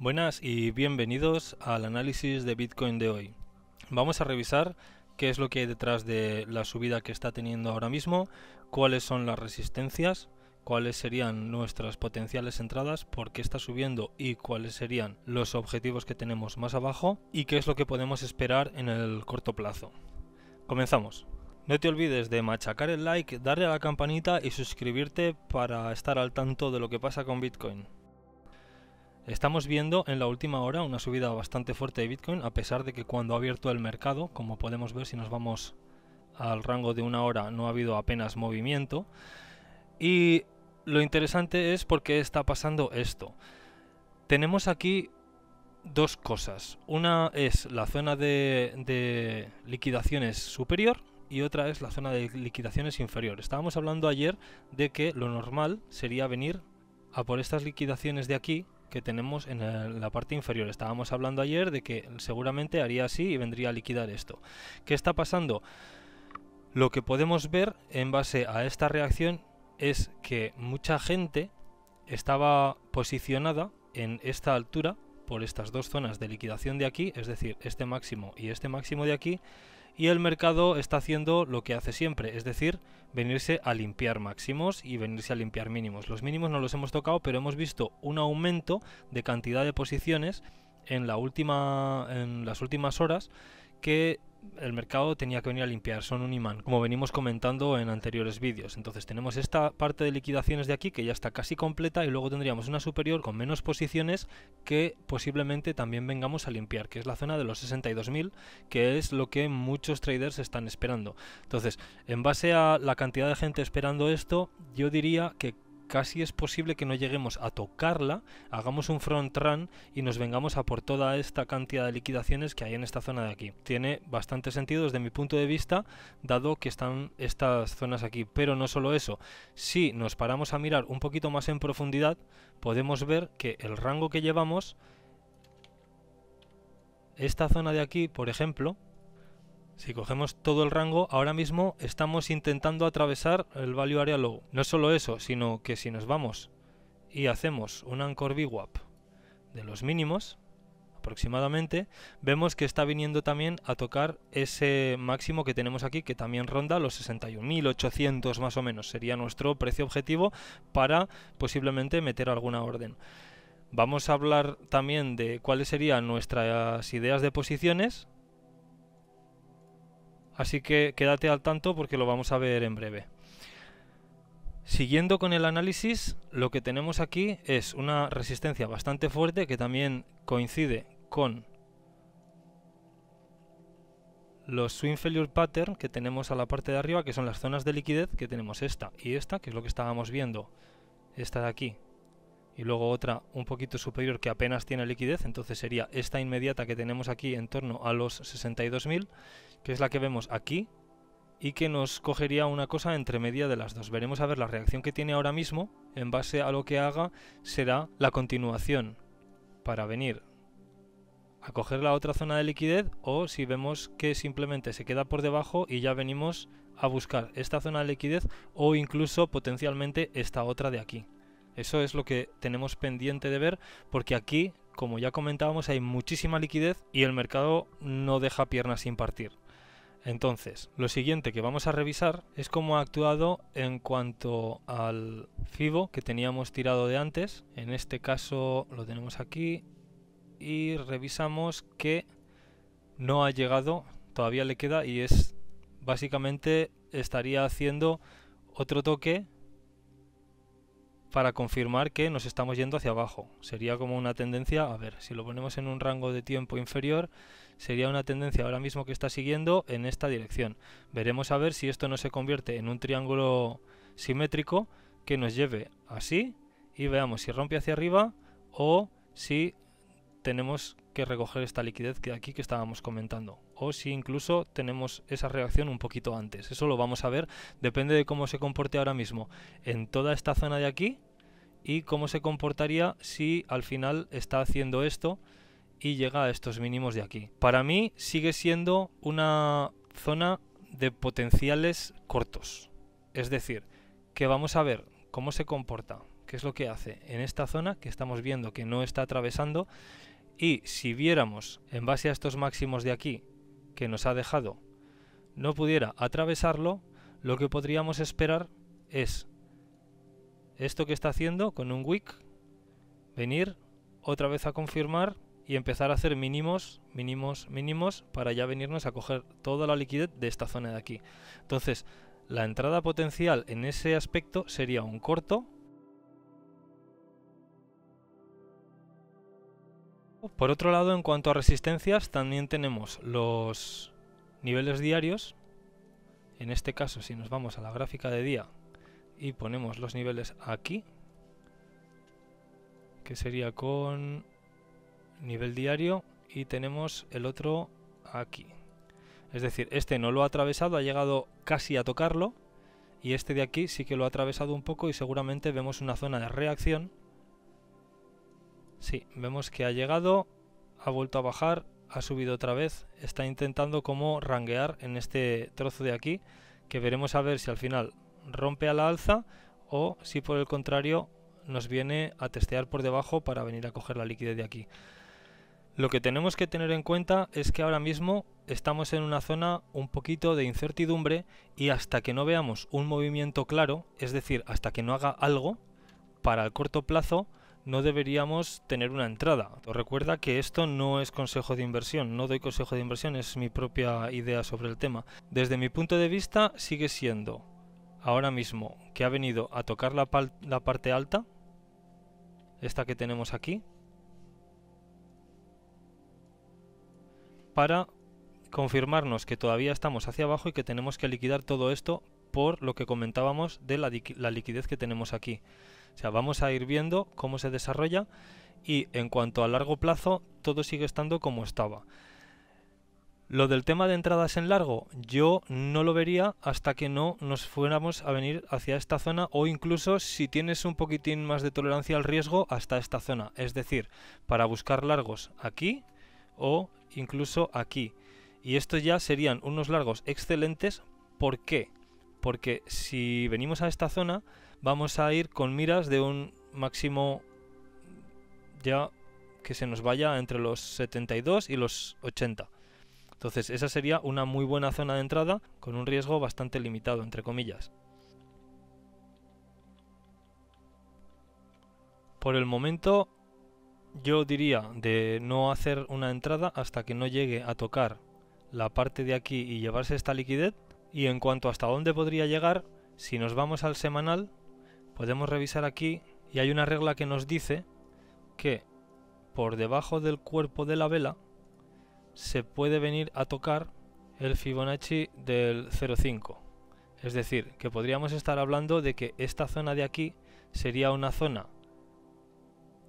Buenas y bienvenidos al análisis de Bitcoin de hoy. Vamos a revisar qué es lo que hay detrás de la subida que está teniendo ahora mismo, cuáles son las resistencias, cuáles serían nuestras potenciales entradas, por qué está subiendo y cuáles serían los objetivos que tenemos más abajo y qué es lo que podemos esperar en el corto plazo. Comenzamos. No te olvides de machacar el like, darle a la campanita y suscribirte para estar al tanto de lo que pasa con Bitcoin. Estamos viendo en la última hora una subida bastante fuerte de Bitcoin, a pesar de que cuando ha abierto el mercado, como podemos ver si nos vamos al rango de una hora, no ha habido apenas movimiento. Y lo interesante es por qué está pasando esto. Tenemos aquí dos cosas. Una es la zona de liquidaciones superior y otra es la zona de liquidaciones inferior. Estábamos hablando ayer de que lo normal sería venir a por estas liquidaciones de aquí que tenemos en la parte inferior. Estábamos hablando ayer de que seguramente haría así y vendría a liquidar esto. ¿Qué está pasando? Lo que podemos ver en base a esta reacción es que mucha gente estaba posicionada en esta altura por estas dos zonas de liquidación de aquí, es decir, este máximo y este máximo de aquí, y el mercado está haciendo lo que hace siempre, es decir, venirse a limpiar máximos y venirse a limpiar mínimos. Los mínimos no los hemos tocado, pero hemos visto un aumento de cantidad de posiciones en las últimas horas que el mercado tenía que venir a limpiar, son un imán, como venimos comentando en anteriores vídeos. Entonces tenemos esta parte de liquidaciones de aquí que ya está casi completa y luego tendríamos una superior con menos posiciones que posiblemente también vengamos a limpiar, que es la zona de los 62.000, que es lo que muchos traders están esperando. Entonces, en base a la cantidad de gente esperando esto, yo diría que casi es posible que no lleguemos a tocarla, hagamos un front run y nos vengamos a por toda esta cantidad de liquidaciones que hay en esta zona de aquí. Tiene bastante sentido desde mi punto de vista, dado que están estas zonas aquí. Pero no solo eso, si nos paramos a mirar un poquito más en profundidad, podemos ver que el rango que llevamos, esta zona de aquí, por ejemplo, si cogemos todo el rango, ahora mismo estamos intentando atravesar el Value Area Low. No solo eso, sino que si nos vamos y hacemos un Anchor VWAP de los mínimos, aproximadamente, vemos que está viniendo también a tocar ese máximo que tenemos aquí, que también ronda los 61.800 más o menos. Sería nuestro precio objetivo para posiblemente meter alguna orden. Vamos a hablar también de cuáles serían nuestras ideas de posiciones. Así que quédate al tanto porque lo vamos a ver en breve. Siguiendo con el análisis, lo que tenemos aquí es una resistencia bastante fuerte que también coincide con los Swing Failure Pattern que tenemos a la parte de arriba, que son las zonas de liquidez, que tenemos esta y esta, que es lo que estábamos viendo, esta de aquí, y luego otra un poquito superior que apenas tiene liquidez, entonces sería esta inmediata que tenemos aquí en torno a los 62.000, que es la que vemos aquí y que nos cogería una cosa entre media de las dos. Veremos a ver la reacción que tiene ahora mismo. En base a lo que haga será la continuación para venir a coger la otra zona de liquidez, o si vemos que simplemente se queda por debajo y ya venimos a buscar esta zona de liquidez o incluso potencialmente esta otra de aquí. Eso es lo que tenemos pendiente de ver, porque aquí, como ya comentábamos, hay muchísima liquidez y el mercado no deja piernas sin partir. Entonces, lo siguiente que vamos a revisar es cómo ha actuado en cuanto al FIBO que teníamos tirado de antes. En este caso lo tenemos aquí y revisamos que no ha llegado, todavía le queda, y es básicamente estaría haciendo otro toque para confirmar que nos estamos yendo hacia abajo. Sería como una tendencia, a ver, si lo ponemos en un rango de tiempo inferior, sería una tendencia ahora mismo que está siguiendo en esta dirección. Veremos a ver si esto no se convierte en un triángulo simétrico que nos lleve así y veamos si rompe hacia arriba o si tenemos que recoger esta liquidez que aquí que estábamos comentando, o si incluso tenemos esa reacción un poquito antes. Eso lo vamos a ver, depende de cómo se comporte ahora mismo en toda esta zona de aquí y cómo se comportaría si al final está haciendo esto y llega a estos mínimos de aquí. Para mí sigue siendo una zona de potenciales cortos, es decir, que vamos a ver cómo se comporta, ¿qué es lo que hace? En esta zona que estamos viendo que no está atravesando, y si viéramos en base a estos máximos de aquí que nos ha dejado, no pudiera atravesarlo, lo que podríamos esperar es esto que está haciendo con un wick, venir otra vez a confirmar y empezar a hacer mínimos, mínimos, mínimos para ya venirnos a coger toda la liquidez de esta zona de aquí. Entonces, la entrada potencial en ese aspecto sería un corto. Por otro lado, en cuanto a resistencias, también tenemos los niveles diarios. En este caso, si nos vamos a la gráfica de día y ponemos los niveles aquí, que sería con nivel diario, y tenemos el otro aquí. Es decir, este no lo ha atravesado, ha llegado casi a tocarlo, y este de aquí sí que lo ha atravesado un poco y seguramente vemos una zona de reacción. Sí, vemos que ha llegado, ha vuelto a bajar, ha subido otra vez, está intentando como ranguear en este trozo de aquí, que veremos a ver si al final rompe a la alza o si por el contrario nos viene a testear por debajo para venir a coger la liquidez de aquí. Lo que tenemos que tener en cuenta es que ahora mismo estamos en una zona un poquito de incertidumbre, y hasta que no veamos un movimiento claro, es decir, hasta que no haga algo, para el corto plazo no deberíamos tener una entrada. Os recuerda que esto no es consejo de inversión, no doy consejo de inversión, es mi propia idea sobre el tema. Desde mi punto de vista sigue siendo ahora mismo que ha venido a tocar la parte alta, esta que tenemos aquí, para confirmarnos que todavía estamos hacia abajo y que tenemos que liquidar todo esto por lo que comentábamos de la liquidez que tenemos aquí. O sea, vamos a ir viendo cómo se desarrolla, y en cuanto a largo plazo todo sigue estando como estaba. Lo del tema de entradas en largo yo no lo vería hasta que no nos fuéramos a venir hacia esta zona, o incluso si tienes un poquitín más de tolerancia al riesgo hasta esta zona, es decir, para buscar largos aquí o incluso aquí. Y estos ya serían unos largos excelentes. ¿Por qué? Porque si venimos a esta zona vamos a ir con miras de un máximo ya que se nos vaya entre los 72 y los 80. Entonces esa sería una muy buena zona de entrada con un riesgo bastante limitado, entre comillas. Por el momento yo diría de no hacer una entrada hasta que no llegue a tocar la parte de aquí y llevarse esta liquidez. Y en cuanto hasta dónde podría llegar, si nos vamos al semanal, podemos revisar aquí y hay una regla que nos dice que por debajo del cuerpo de la vela se puede venir a tocar el Fibonacci del 0,5. Es decir, que podríamos estar hablando de que esta zona de aquí sería una zona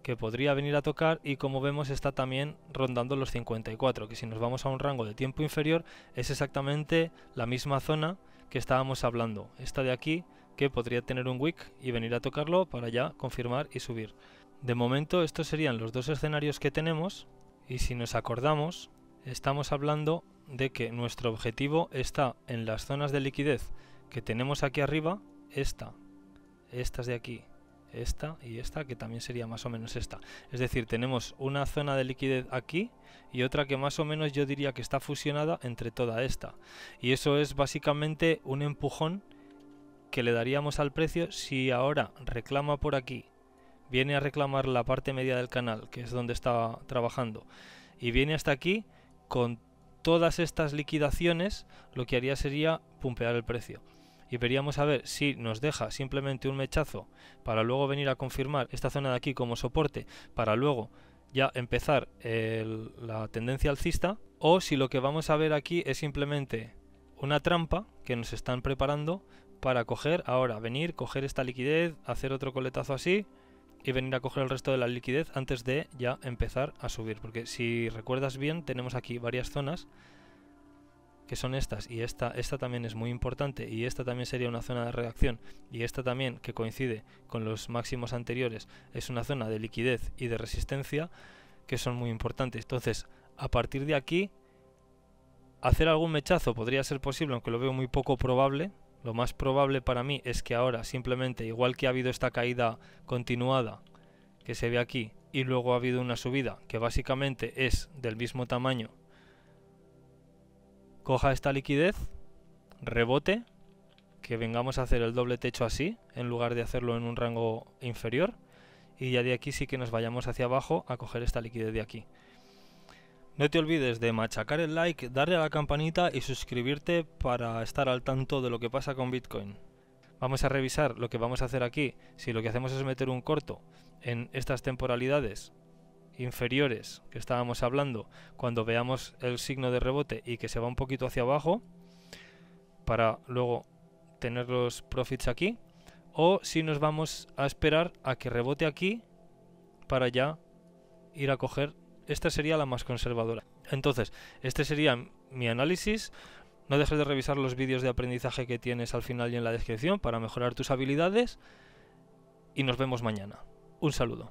que podría venir a tocar, y como vemos está también rondando los 54, que si nos vamos a un rango de tiempo inferior es exactamente la misma zona que estábamos hablando, esta de aquí, que podría tener un wick y venir a tocarlo para ya confirmar y subir. De momento estos serían los dos escenarios que tenemos, y si nos acordamos estamos hablando de que nuestro objetivo está en las zonas de liquidez que tenemos aquí arriba, estas de aquí, esta y esta, que también sería más o menos esta. Es decir, tenemos una zona de liquidez aquí y otra que más o menos yo diría que está fusionada entre toda esta, y eso es básicamente un empujón que le daríamos al precio si ahora reclama por aquí, viene a reclamar la parte media del canal, que es donde está trabajando, y viene hasta aquí. Con todas estas liquidaciones lo que haría sería pumpear el precio, y veríamos a ver si nos deja simplemente un mechazo para luego venir a confirmar esta zona de aquí como soporte para luego ya empezar la tendencia alcista, o si lo que vamos a ver aquí es simplemente una trampa que nos están preparando para coger ahora, venir, coger esta liquidez, hacer otro coletazo así y venir a coger el resto de la liquidez antes de ya empezar a subir. Porque si recuerdas bien, tenemos aquí varias zonas que son estas, y esta también es muy importante, y esta también sería una zona de reacción, y esta también, que coincide con los máximos anteriores, es una zona de liquidez y de resistencia que son muy importantes. Entonces, a partir de aquí, hacer algún mechazo podría ser posible, aunque lo veo muy poco probable, lo más probable para mí es que ahora simplemente, igual que ha habido esta caída continuada que se ve aquí y luego ha habido una subida que básicamente es del mismo tamaño, coja esta liquidez, rebote, que vengamos a hacer el doble techo así en lugar de hacerlo en un rango inferior, y ya de aquí sí que nos vayamos hacia abajo a coger esta liquidez de aquí. No te olvides de machacar el like, darle a la campanita y suscribirte para estar al tanto de lo que pasa con Bitcoin. Vamos a revisar lo que vamos a hacer aquí. Si lo que hacemos es meter un corto en estas temporalidades inferiores que estábamos hablando, cuando veamos el signo de rebote y que se va un poquito hacia abajo, para luego tener los profits aquí, o si nos vamos a esperar a que rebote aquí para ya ir a coger. Esta sería la más conservadora. Entonces, este sería mi análisis. No dejes de revisar los vídeos de aprendizaje que tienes al final y en la descripción para mejorar tus habilidades. Y nos vemos mañana. Un saludo.